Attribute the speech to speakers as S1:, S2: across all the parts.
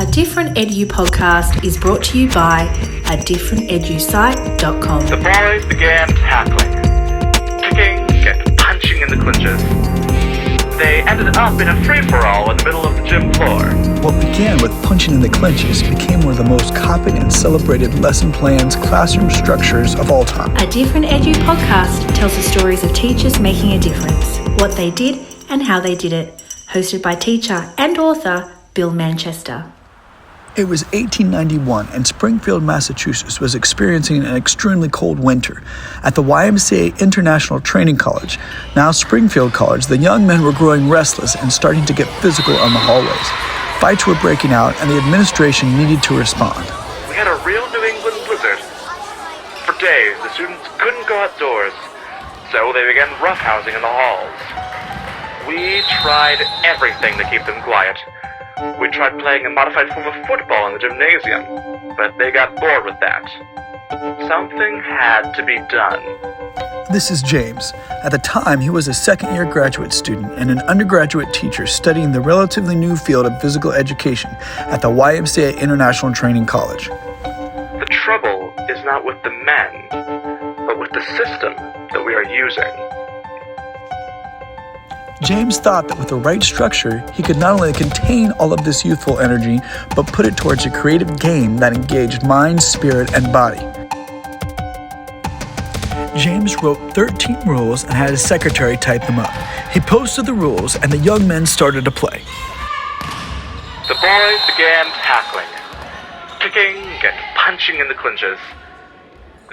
S1: A Different EduPodcast is brought to you by adifferentedusite.com.
S2: The boys began tackling, kicking and punching in the clinches. They ended up in a free-for-all in the middle of the gym floor.
S3: What began with punching in the clinches became one of the most copied and celebrated lesson plans, classroom structures of all time.
S1: A Different EduPodcast tells the stories of teachers making a difference, what they did and how they did it. Hosted by teacher and author Bill Manchester.
S3: It was 1891 and Springfield, Massachusetts was experiencing an extremely cold winter. At the YMCA International Training College, now Springfield College, the young men were growing restless and starting to get physical on the hallways. Fights were breaking out and the administration needed to respond.
S2: We had a real New England blizzard. For days, the students couldn't go outdoors, so they began roughhousing in the halls. We tried everything to keep them quiet. We tried playing a modified form of football in the gymnasium, but they got bored with that. Something had to be done.
S3: This is James. At the time, he was a second-year graduate student and an undergraduate teacher studying the relatively new field of physical education at the YMCA International Training College.
S2: The trouble is not with the men, but with the system that we are using.
S3: James thought that with the right structure, he could not only contain all of this youthful energy, but put it towards a creative game that engaged mind, spirit, and body. James wrote 13 rules and had his secretary type them up. He posted the rules, and the young men started to play.
S2: The boys began tackling, kicking and punching in the clinches.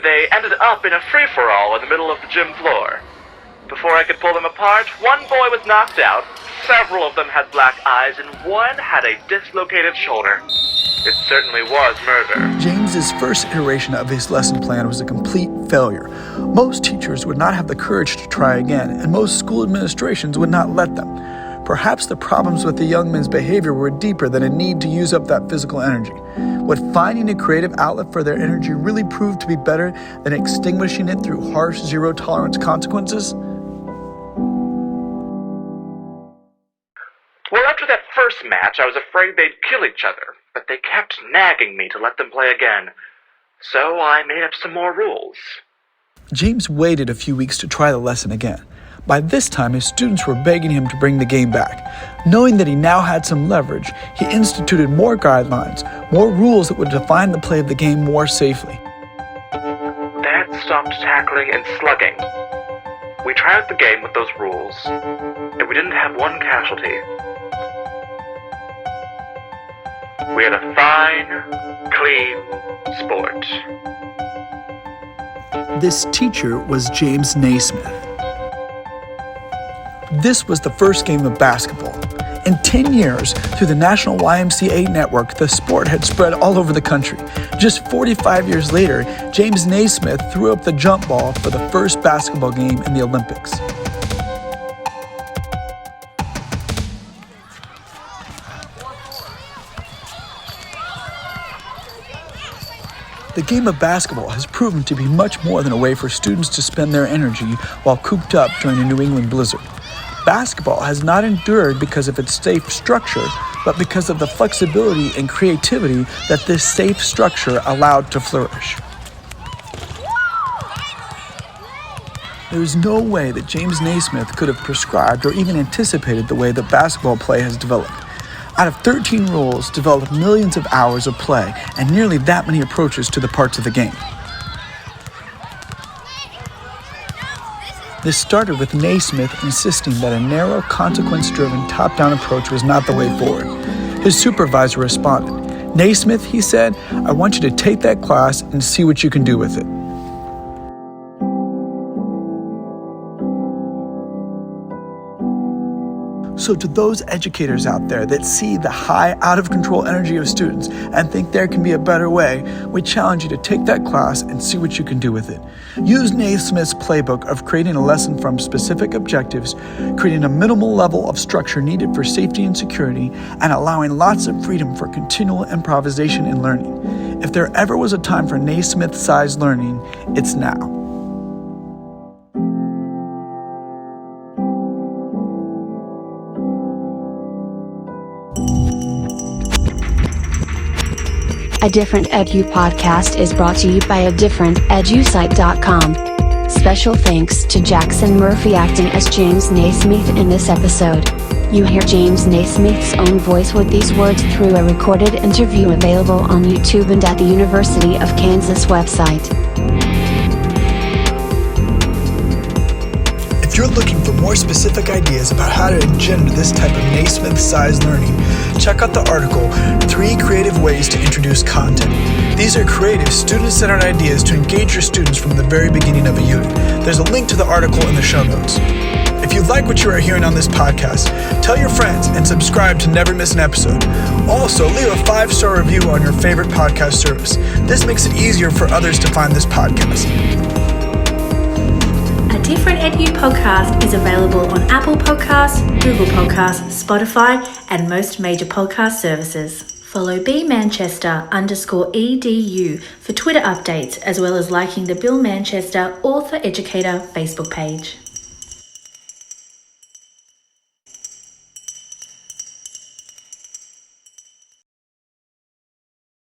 S2: They ended up in a free-for-all in the middle of the gym floor. Before I could pull them apart, one boy was knocked out, several of them had black eyes, and one had a dislocated shoulder. It certainly was murder.
S3: James's first iteration of his lesson plan was a complete failure. Most teachers would not have the courage to try again, and most school administrations would not let them. Perhaps the problems with the young men's behavior were deeper than a need to use up that physical energy. Would finding a creative outlet for their energy really prove to be better than extinguishing it through harsh, zero-tolerance consequences?
S2: Well, after that first match, I was afraid they'd kill each other, but they kept nagging me to let them play again. So I made up some more rules.
S3: James waited a few weeks to try the lesson again. By this time, his students were begging him to bring the game back. Knowing that he now had some leverage, he instituted more guidelines, more rules that would define the play of the game more safely.
S2: That stopped tackling and slugging. We tried out the game with those rules, and we didn't have one casualty. We had a fine, clean sport.
S3: This teacher was James Naismith. This was the first game of basketball. In 10 years, through the National YMCA network, the sport had spread all over the country. Just 45 years later, James Naismith threw up the jump ball for the first basketball game in the Olympics. The game of basketball has proven to be much more than a way for students to spend their energy while cooped up during a New England blizzard. Basketball has not endured because of its safe structure, but because of the flexibility and creativity that this safe structure allowed to flourish. There is no way that James Naismith could have prescribed or even anticipated the way that basketball play has developed. Out of 13 rules, developed millions of hours of play and nearly that many approaches to the parts of the game. This started with Naismith insisting that a narrow, consequence-driven, top-down approach was not the way forward. His supervisor responded. "Naismith," he said, "I want you to take that class and see what you can do with it." So to those educators out there that see the high, out-of-control energy of students and think there can be a better way, we challenge you to take that class and see what you can do with it. Use Naismith's playbook of creating a lesson from specific objectives, creating a minimal level of structure needed for safety and security, and allowing lots of freedom for continual improvisation and learning. If there ever was a time for Naismith-sized learning, it's now.
S4: A Different EduPodcast is brought to you by adifferenteducite.com. Special thanks to Jackson Murphy acting as James Naismith in this episode. You hear James Naismith's own voice with these words through a recorded interview available on YouTube and at the University of Kansas website.
S3: If you're looking for more specific ideas about how to engender this type of Naismith-sized learning, check out the article, 3 Creative Ways to Introduce Content. These are creative, student-centered ideas to engage your students from the very beginning of a unit. There's a link to the article in the show notes. If you like what you are hearing on this podcast, tell your friends and subscribe to never miss an episode. Also, leave a 5-star review on your favorite podcast service. This makes it easier for others to find this podcast.
S1: A Different Edu podcast is available on Apple Podcasts, Google Podcasts, Spotify, and most major podcast services. Follow bmanchester_edu for Twitter updates, as well as liking the Bill Manchester Author Educator Facebook page.